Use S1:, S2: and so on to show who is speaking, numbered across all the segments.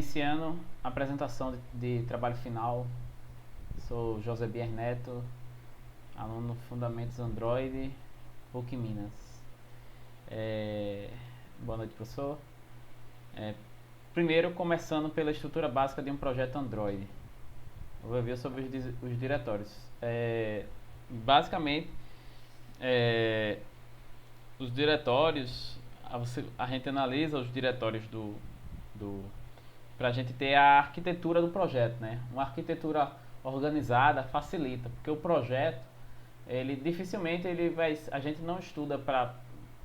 S1: Iniciando a apresentação de trabalho final, sou José Bier Neto, aluno Fundamentos Android, PUC Minas. Boa noite, professor. Primeiro, começando pela estrutura básica de um projeto Android. Vou ver sobre os diretórios. Basicamente, os diretórios, a gente analisa os diretórios para a gente ter a arquitetura do projeto, né? Uma arquitetura organizada facilita, porque o projeto, ele dificilmente a gente não estuda para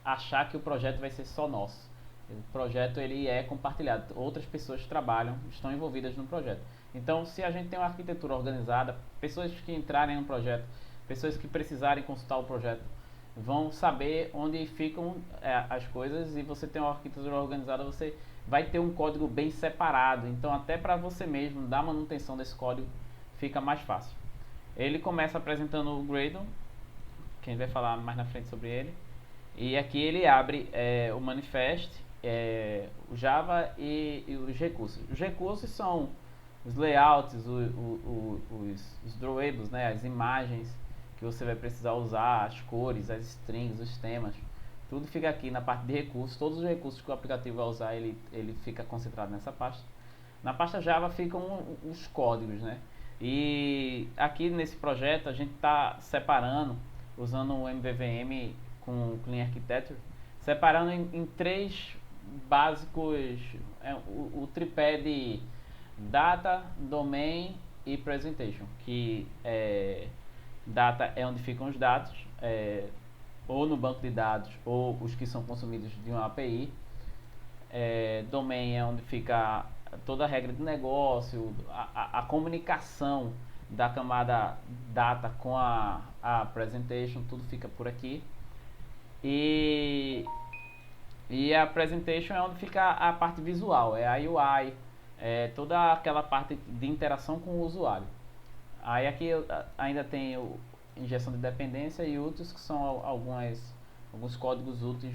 S1: achar que o projeto vai ser só nosso. O projeto ele é compartilhado, outras pessoas trabalham, estão envolvidas no projeto. Então, se a gente tem uma arquitetura organizada, pessoas que entrarem no projeto, pessoas que precisarem consultar o projeto, vão saber onde ficam as coisas, e você tem uma arquitetura organizada, você vai ter um código bem separado, então até para você mesmo dar manutenção desse código fica mais fácil. Ele começa apresentando o Gradle, que a gente vai falar mais na frente sobre ele, e aqui ele abre o manifest, o Java e os recursos. Os recursos são os layouts, os drawables, né, as imagens que você vai precisar usar, as cores, as strings, os temas, tudo fica aqui na parte de recursos. Todos os recursos que o aplicativo vai usar, ele fica concentrado nessa pasta. Na pasta Java ficam os códigos, né? E aqui nesse projeto a gente está separando, usando o MVVM com o Clean Architecture, separando em três básicos, o tripé de Data, Domain e Presentation, que Data é onde ficam os dados, ou no banco de dados, ou os que são consumidos de uma API. Domain é onde fica toda a regra do negócio, a comunicação da camada Data com a Presentation, tudo fica por aqui. E a Presentation é onde fica a parte visual, é a UI, toda aquela parte de interação com o usuário. Aí aqui ainda tem injeção de dependência e úteis, que são alguns códigos úteis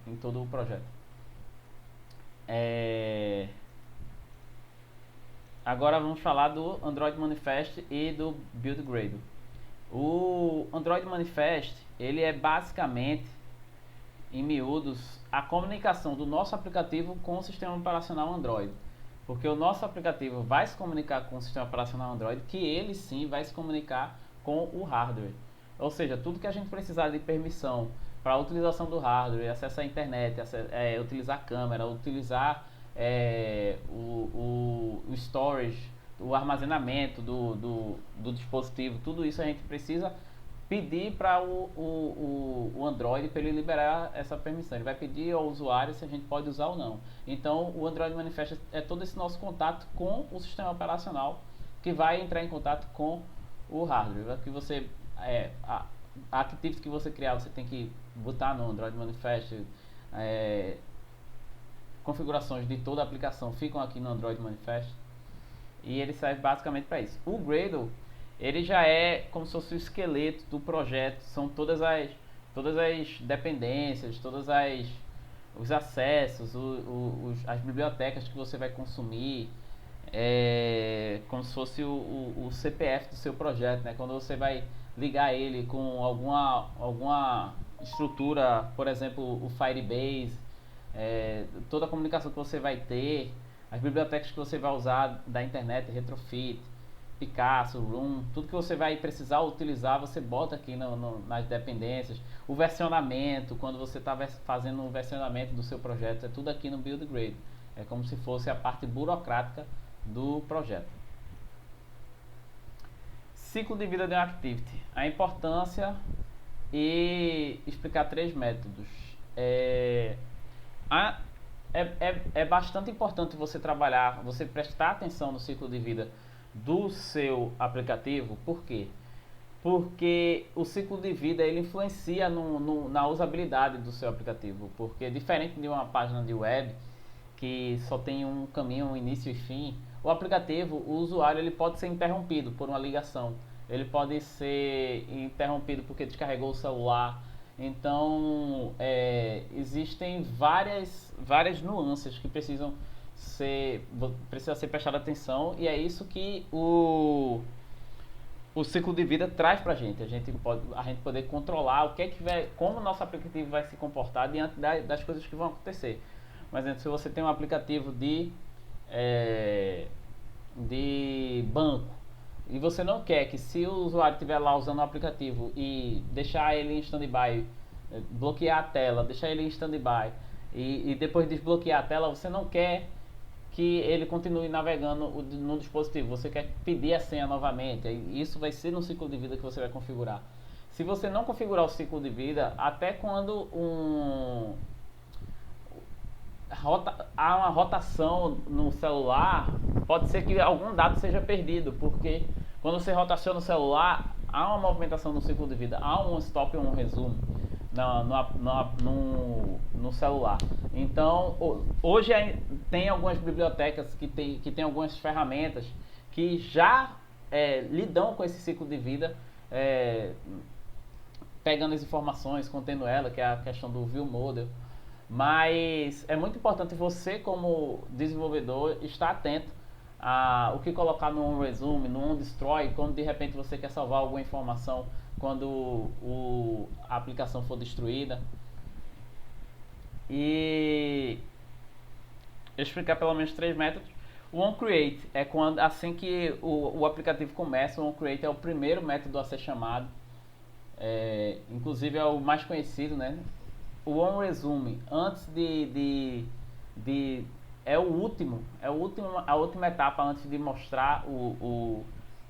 S1: em todo o projeto. Agora vamos falar do Android Manifest e do Build Gradle. O Android Manifest, ele é basicamente, em miúdos, a comunicação do nosso aplicativo com o sistema operacional Android. Porque o nosso aplicativo vai se comunicar com o sistema operacional Android, que ele sim vai se comunicar com o hardware. Ou seja, tudo que a gente precisar de permissão para a utilização do hardware, acesso à internet, utilizar a câmera, utilizar o storage, o armazenamento do dispositivo, tudo isso a gente precisa pedir para o Android, para ele liberar essa permissão. Ele vai pedir ao usuário se a gente pode usar ou não. Então o Android Manifest é todo esse nosso contato com o sistema operacional, que vai entrar em contato com o hardware. Que você, a activity que você criar, você tem que botar no Android Manifest. Configurações de toda a aplicação ficam aqui no Android Manifest, e ele serve basicamente para isso. O Gradle, ele já é como se fosse o esqueleto do projeto, são todas as dependências, os acessos, as bibliotecas que você vai consumir, como se fosse o CPF do seu projeto, né? Quando você vai ligar ele com alguma estrutura, por exemplo, o Firebase, toda a comunicação que você vai ter, as bibliotecas que você vai usar da internet, Retrofit, Picasso, Room, tudo que você vai precisar utilizar, você bota aqui nas dependências. O versionamento, quando você está fazendo um versionamento do seu projeto, é tudo aqui no Build Gradle. É como se fosse a parte burocrática do projeto. Ciclo de vida de uma activity, a importância, e explicar três métodos. É bastante importante você trabalhar, você prestar atenção no ciclo de vida do seu aplicativo. Por quê? Porque o ciclo de vida ele influencia na usabilidade do seu aplicativo. Porque diferente de uma página de web que só tem um caminho, um início e fim, o aplicativo, o usuário, ele pode ser interrompido por uma ligação, ele pode ser interrompido porque descarregou o celular. Então existem várias nuances que precisam precisa ser prestado atenção, e é isso que o ciclo de vida traz para a gente poder controlar como o nosso aplicativo vai se comportar diante das coisas que vão acontecer. Por exemplo, se você tem um aplicativo de banco e você não quer que, se o usuário estiver lá usando o aplicativo e deixar ele em stand-by, bloquear a tela, deixar ele em stand-by e depois desbloquear a tela, você não quer que ele continue navegando no dispositivo, você quer pedir a senha novamente. Isso vai ser no ciclo de vida que você vai configurar. Se você não configurar o ciclo de vida, até quando há uma rotação no celular, pode ser que algum dado seja perdido, porque quando você rotaciona o celular, há uma movimentação no ciclo de vida, há um stop e um resumo no celular. Então, hoje tem algumas bibliotecas que tem algumas ferramentas que já lidam com esse ciclo de vida, pegando as informações, contendo ela, que é a questão do view model. Mas é muito importante você, como desenvolvedor, estar atento a o que colocar no OnResume, no OnDestroy, quando de repente você quer salvar alguma informação, quando a aplicação for destruída. E explicar pelo menos 3 métodos. O onCreate é quando, assim que o aplicativo começa, o onCreate é o primeiro método a ser chamado. Inclusive é o mais conhecido, né? O OnResume, antes é a última etapa antes de mostrar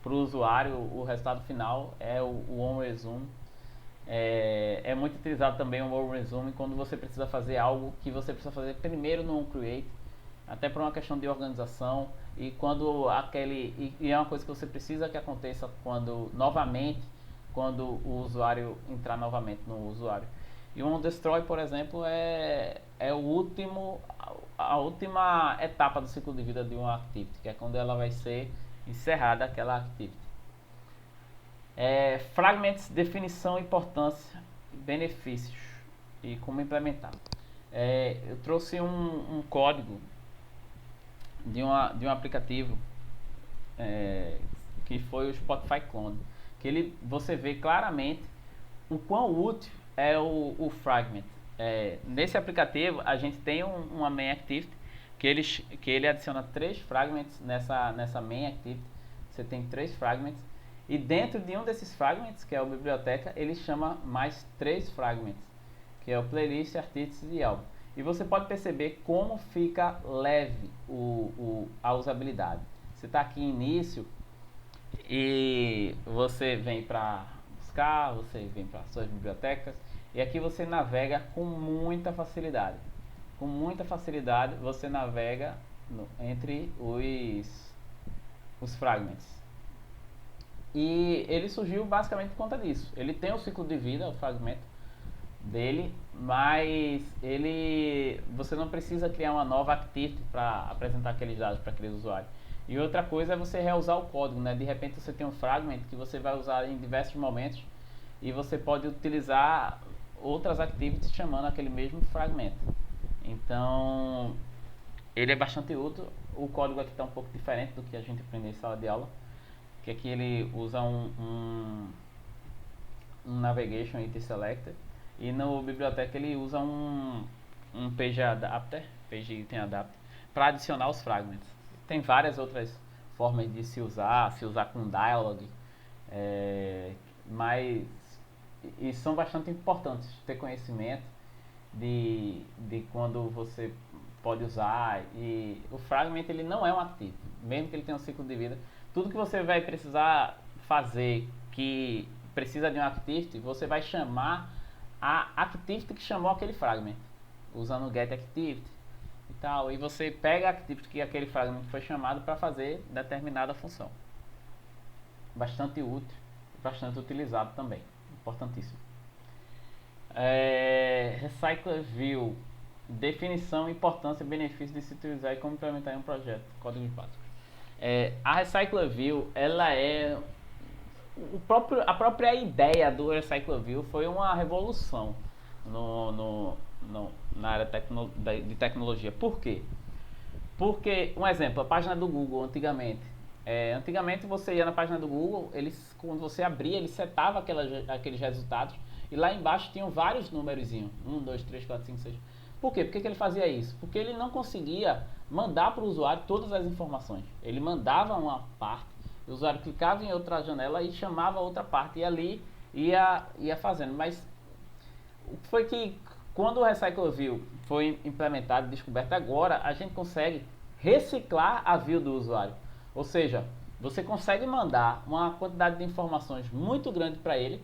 S1: para o usuário o resultado final, é o OnResume. É muito utilizado também o OnResume quando você precisa fazer algo que você precisa fazer primeiro no OnCreate, até por uma questão de organização, e quando é uma coisa que você precisa que aconteça quando o usuário entrar novamente no usuário. E o OnDestroy, por exemplo, é a última etapa do ciclo de vida de uma activity, que é quando ela vai ser encerrada, aquela activity. Fragments, definição, importância, benefícios e como implementar. Eu trouxe um código de um aplicativo que foi o Spotify Clone, que você vê claramente o quão útil é o fragment. Nesse aplicativo a gente tem uma main activity que ele adiciona 3 fragments nessa main activity. Você tem 3 fragments e dentro de um desses fragments, que é o biblioteca, ele chama mais 3 fragments, que é o playlist, artists e álbum. E você pode perceber como fica leve a usabilidade. Você está aqui em início e você vem para buscar, você vem para suas bibliotecas, e aqui você navega com muita facilidade. Com muita facilidade você navega entre os fragments. E ele surgiu basicamente por conta disso. Ele tem o ciclo de vida, o fragmento dele, mas você não precisa criar uma nova activity para apresentar aqueles dados para aquele usuário. E outra coisa é você reusar o código, né? De repente você tem um fragment que você vai usar em diversos momentos e você pode utilizar outras activities chamando aquele mesmo fragmento. Então, ele é bastante útil. O código aqui está um pouco diferente do que a gente aprendeu em sala de aula, que aqui ele usa um navigation item selector, e no biblioteca ele usa um page item adapter para adicionar os fragments. Tem várias outras formas de se usar com dialog, mas são bastante importantes ter conhecimento de quando você pode usar. E o fragment ele não é um active, mesmo que ele tenha um ciclo de vida. Tudo que você vai precisar fazer que precisa de um activity, você vai chamar a activity que chamou aquele fragment, usando o getActivity e tal, e você pega a activity que aquele fragment foi chamado para fazer determinada função. Bastante útil, bastante utilizado também, importantíssimo. Recycler View, definição, importância, benefício de se utilizar e como implementar em um projeto, código básico. A Recycler View, ela é a própria ideia do Recycler View foi uma revolução na área de tecnologia. Por quê? Porque, um exemplo, a página do Google antigamente. Antigamente você ia na página do Google, quando você abria, ele setava aqueles resultados e lá embaixo tinham vários numerozinhos. 1, 2, 3, 4, 5, 6. Por quê? Por que ele fazia isso? Porque ele não conseguia mandar para o usuário todas as informações. Ele mandava uma parte, o usuário clicava em outra janela e chamava outra parte. E ali ia fazendo. Mas foi que quando o Recycle View foi implementado e descoberto agora, a gente consegue reciclar a view do usuário. Ou seja, você consegue mandar uma quantidade de informações muito grande para ele,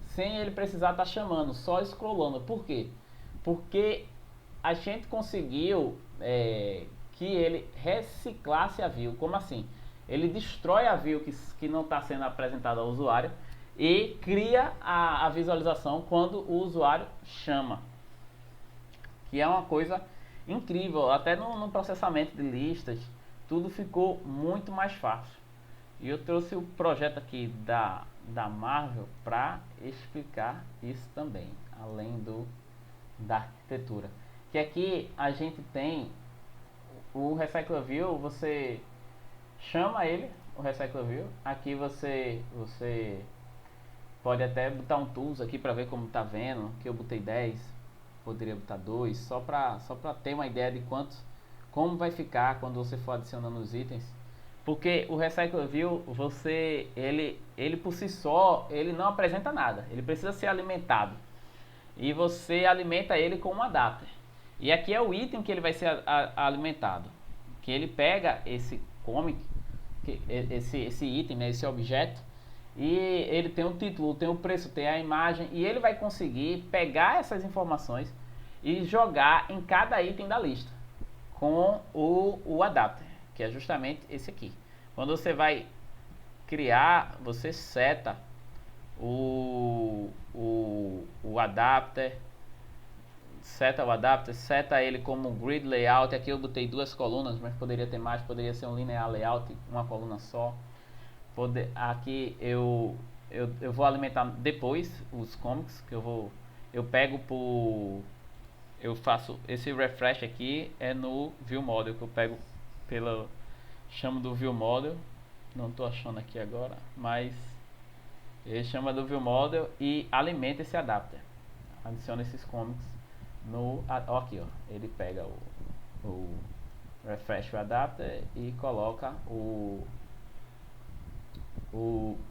S1: sem ele precisar estar chamando, só scrollando. Por quê? Porque a gente conseguiu que ele reciclasse a view. Como assim? Ele destrói a view que não está sendo apresentada ao usuário e cria a visualização quando o usuário chama, que é uma coisa incrível. Até no processamento de listas tudo ficou muito mais fácil. E eu trouxe o projeto aqui da Marvel para explicar isso também, além da arquitetura, que aqui a gente tem o Recycle View. Você chama ele, o Recycle View. Aqui você pode até botar um tools aqui para ver como tá vendo, que eu botei 10, poderia botar 2, só para ter uma ideia de como vai ficar quando você for adicionando os itens. Porque o Recycle View, ele por si só, ele não apresenta nada, ele precisa ser alimentado. E você alimenta ele com um adapter. E aqui é o item que ele vai ser alimentado, que ele pega esse comic, esse item, né, esse objeto, e ele tem o título, tem o preço, tem a imagem, e ele vai conseguir pegar essas informações e jogar em cada item da lista com o adapter, que é justamente esse aqui. Quando você vai criar, você seta o adapter, seta ele como grid layout. Aqui eu botei 2 colunas, mas poderia ter mais, poderia ser um linear layout, uma coluna só. Aqui eu vou alimentar depois os comics, que eu pego eu faço esse refresh aqui no view model, que eu pego chamo do view model, não estou achando aqui agora, mas ele chama do view model e alimenta esse adapter, adiciona esses comics aqui, ó, ele pega o refresh o adapter e coloca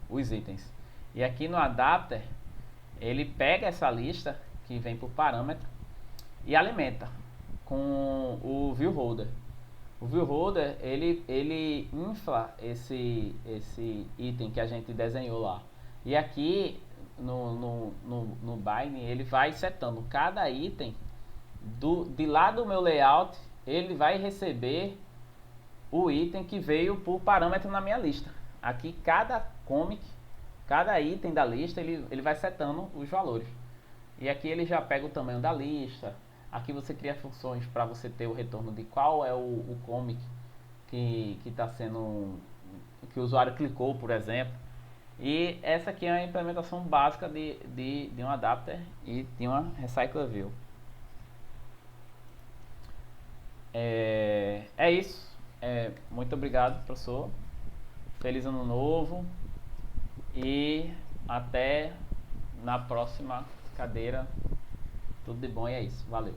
S1: os itens. E aqui no adapter ele pega essa lista que vem por parâmetro e alimenta com o view holder. O view holder ele infla esse item que a gente desenhou lá. E aqui no Bine ele vai setando cada item de lá do meu layout. Ele vai receber o item que veio por parâmetro na minha lista. Aqui cada comic, cada item da lista, ele vai setando os valores. E aqui ele já pega o tamanho da lista. Aqui você cria funções para você ter o retorno de qual é o comic que está sendo, que o usuário clicou, por exemplo. E essa aqui é a implementação básica de um adapter e de uma Recycle View. É isso. Muito obrigado, professor. Feliz ano novo. E até na próxima cadeira. Tudo de bom e é isso. Valeu.